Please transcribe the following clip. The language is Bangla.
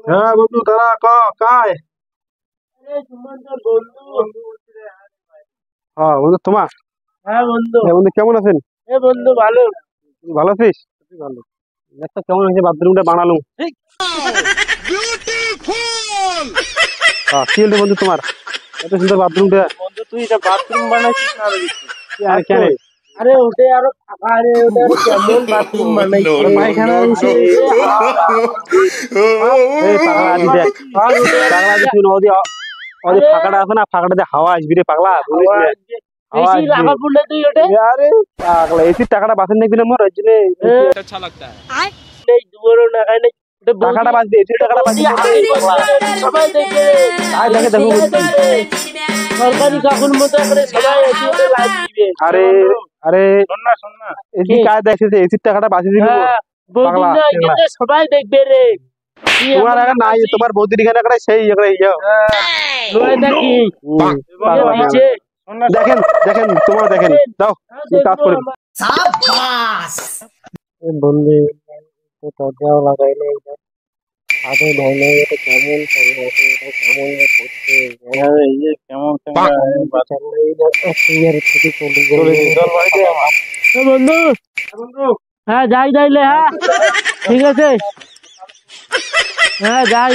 হ্যাঁ বন্ধু তারা কায়। হ্যাঁ বন্ধু তোমার। হ্যাঁ বন্ধু। বন্ধু কেমন আছেন? বন্ধু ভালো। ভালো আছিস? ভালো। দেখো কেমন হয়েছে বাথরুমটা বানালুম। কি হলো বন্ধু তোমার? এত সুন্দর বাথরুমটা। বন্ধু তুই এটা বাথরুম বানাইছিস না? আর কেন? আরে ওটা আরো ফাঁকা, আরে ওটা আরো কেমন বাথরুম বানাইছে? পায়খানা দিছে। এই পাগলা আদি দেখ। পাগলা আদি তুই নদী ওদের ফাঁকাটা আছে না, ফাঁকাটাতে হাওয়া আসবি রে পাগলা। বেশি লাগাবো না তুই ওটা। আরে পাগলা এসির টাকাটা বাঁচেন দেখবি না মোর ওই জন্য अच्छा लगता है। নেই দুয়ারও লাগাই নাই। টাকাটা বাঁচবে, এসির টাকাটা বাঁচবে। সবাই দেখবে। দেখে দেখো সরকারি কাকুর মতো করে সবাই এসে ওটা লাইট দিবে। আরে আরে শোন না। এসি কাজ দেখছে, এসির টাকাটা বাঁচিয়ে দিবি। বৌদি না, এখানে সবাই দেখবে রে। তোমার এখানে নাই, তোমার বৌদির এখানে একটা সেই লয় নাকি? নিচে দেখেন দেখেন তোমার দেখেন দাও কাজ করে বললে দরজাও লাগাই নাই, আদৌ ধর নাই। এটা কেমন কেমন করছে বন্ধু। হ্যাঁ যাই যাইলে, হ্যাঁ ঠিক আছে, হ্যাঁ যাই।